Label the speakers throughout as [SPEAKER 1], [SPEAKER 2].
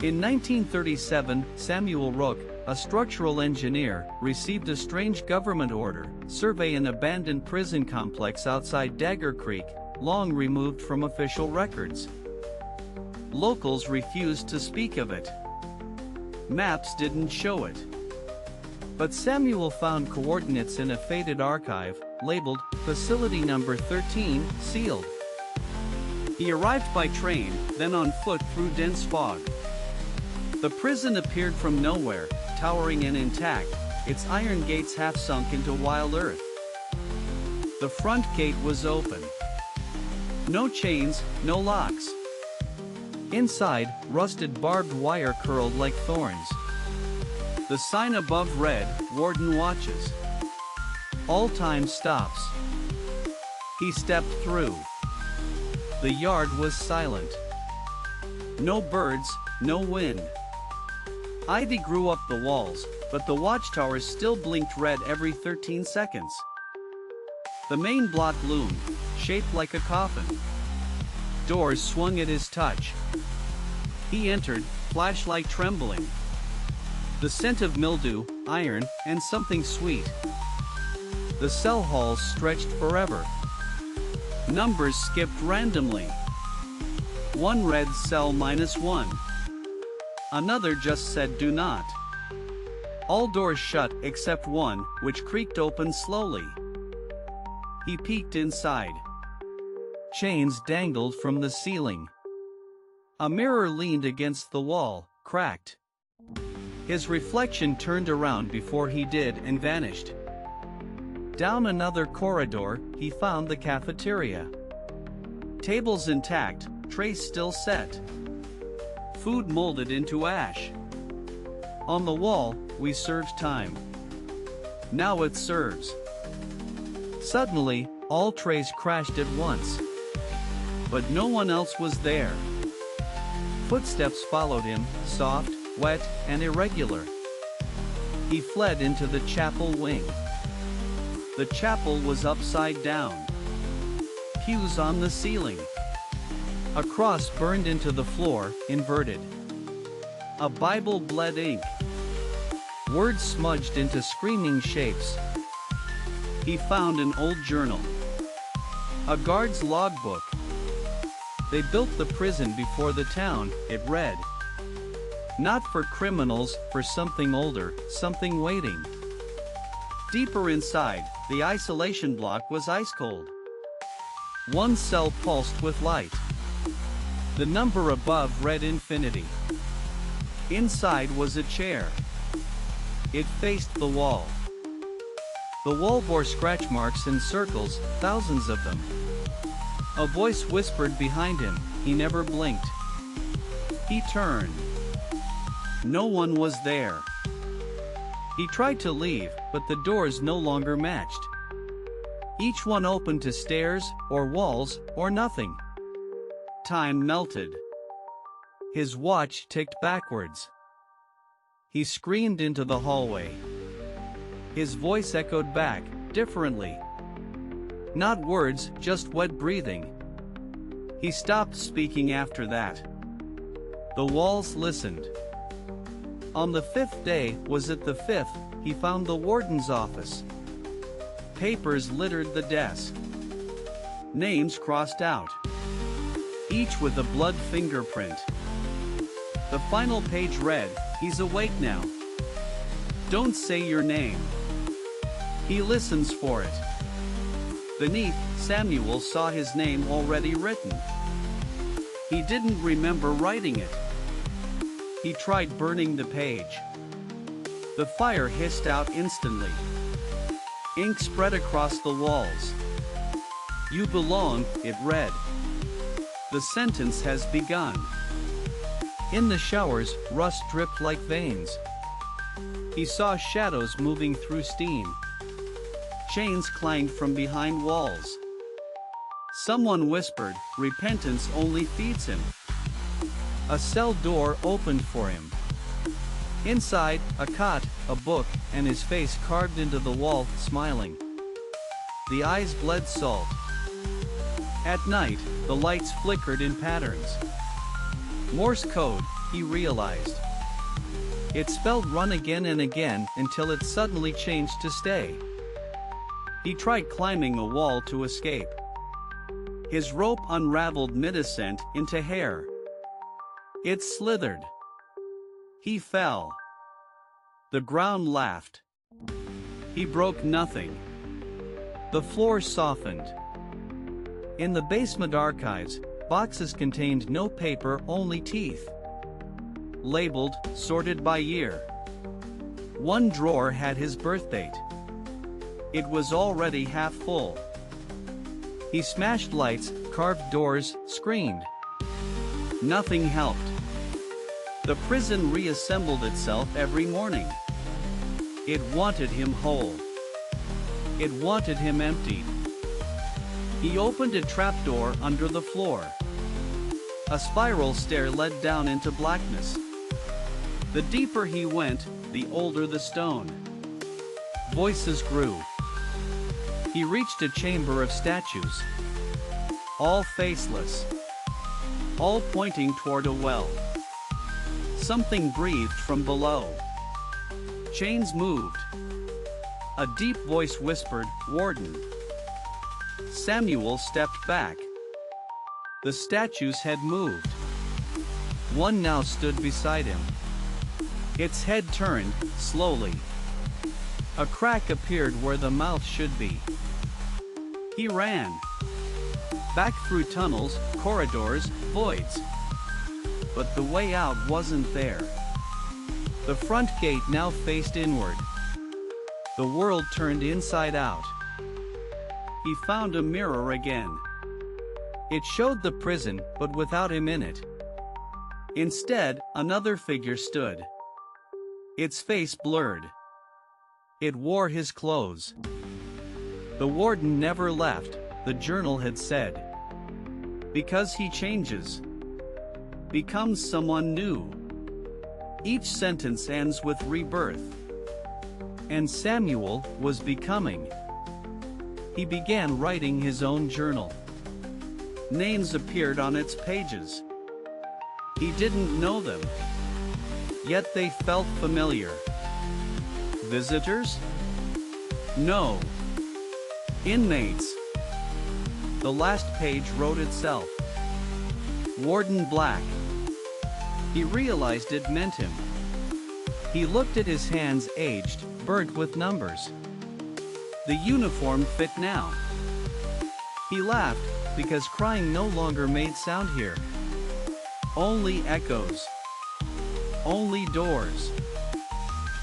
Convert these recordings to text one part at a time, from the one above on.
[SPEAKER 1] In 1937, Samuel Rook, a structural engineer, received a strange government order: survey an abandoned prison complex outside Dagger Creek, long removed from official records. Locals refused to speak of it. Maps didn't show it. But Samuel found coordinates in a faded archive, labeled Facility Number 13, sealed. He arrived by train, then on foot through dense fog. The prison appeared from nowhere, towering and intact, its iron gates half sunk into wild earth. The front gate was open. No chains, no locks. Inside, rusted barbed wire curled like thorns. The sign above read, "Warden watches. All time stops." He stepped through. The yard was silent. No birds, no wind. Ivy grew up the walls, but the watchtowers still blinked red every 13 seconds. The main block loomed, shaped like a coffin. Doors swung at his touch. He entered, flashlight trembling. The scent of mildew, iron, and something sweet. The cell halls stretched forever. Numbers skipped randomly. One read cell -1. Another just said do not. All doors shut except one, which creaked open slowly. He peeked inside. Chains dangled from the ceiling. A mirror leaned against the wall, cracked. His reflection turned around before he did and vanished. Down another corridor, he found the cafeteria. Tables intact, trays still set. Food molded into ash. On the wall, "We served time. Now it serves." Suddenly, all trays crashed at once. But no one else was there. Footsteps followed him, soft, wet, and irregular. He fled into the chapel wing. The chapel was upside down. Pews on the ceiling. A cross burned into the floor, inverted. A Bible bled ink. Words smudged into screaming shapes. He found an old journal. A guard's logbook. They built the prison before the town, it read. Not for criminals, for something older, something waiting. Deeper inside, the isolation block was ice cold. One cell pulsed with light. The number above read infinity. Inside was a chair. It faced the wall. The wall bore scratch marks in circles, thousands of them. A voice whispered behind him, he never blinked. He turned. No one was there. He tried to leave, but the doors no longer matched. Each one opened to stairs, or walls, or nothing. Time melted. His watch ticked backwards. He screamed into the hallway. His voice echoed back, differently. Not words, just wet breathing. He stopped speaking after that. The walls listened. On the 5th day, was it the 5th, he found the warden's office. Papers littered the desk. Names crossed out. Each with a blood fingerprint. The final page read, "He's awake now. Don't say your name." He listens for it. Beneath, Samuel saw his name already written. He didn't remember writing it. He tried burning the page. The fire hissed out instantly. Ink spread across the walls. "You belong," it read. "The sentence has begun." In the showers, rust dripped like veins. He saw shadows moving through steam. Chains clanged from behind walls. Someone whispered, "Repentance only feeds him." A cell door opened for him. Inside, a cot, a book, and his face carved into the wall, smiling. The eyes bled salt. At night, the lights flickered in patterns. Morse code, he realized. It spelled run again and again until it suddenly changed to stay. He tried climbing a wall to escape. His rope unraveled mid-ascent into hair. It slithered. He fell. The ground laughed. He broke nothing. The floor softened. In the basement archives, boxes contained no paper, only teeth. Labeled, sorted by year. One drawer had his birth date. It was already half full. He smashed lights, carved doors, screamed. Nothing helped. The prison reassembled itself every morning. It wanted him whole. It wanted him emptied. He opened a trapdoor under the floor. A spiral stair led down into blackness. The deeper he went, the older the stone. Voices grew. He reached a chamber of statues. All faceless. All pointing toward a well. Something breathed from below. Chains moved. A deep voice whispered, "Warden." Samuel stepped back. The statues had moved. One now stood beside him. Its head turned, slowly. A crack appeared where the mouth should be. He ran. Back through tunnels, corridors, voids. But the way out wasn't there. The front gate now faced inward. The world turned inside out. He found a mirror again. It showed the prison, but without him in it. Instead, another figure stood. Its face blurred. It wore his clothes. The warden never left, the journal had said. Because he changes. Becomes someone new. Each sentence ends with rebirth. And Samuel was becoming. He began writing his own journal. Names appeared on its pages. He didn't know them. Yet they felt familiar. Visitors? No. Inmates. The last page wrote itself. Warden Black. He realized it meant him. He looked at his hands, aged, burnt with numbers. The uniform fit now. He laughed, because crying no longer made sound here. Only echoes. Only doors.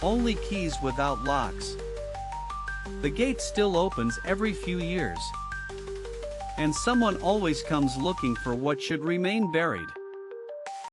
[SPEAKER 1] Only keys without locks. The gate still opens every few years. And someone always comes looking for what should remain buried.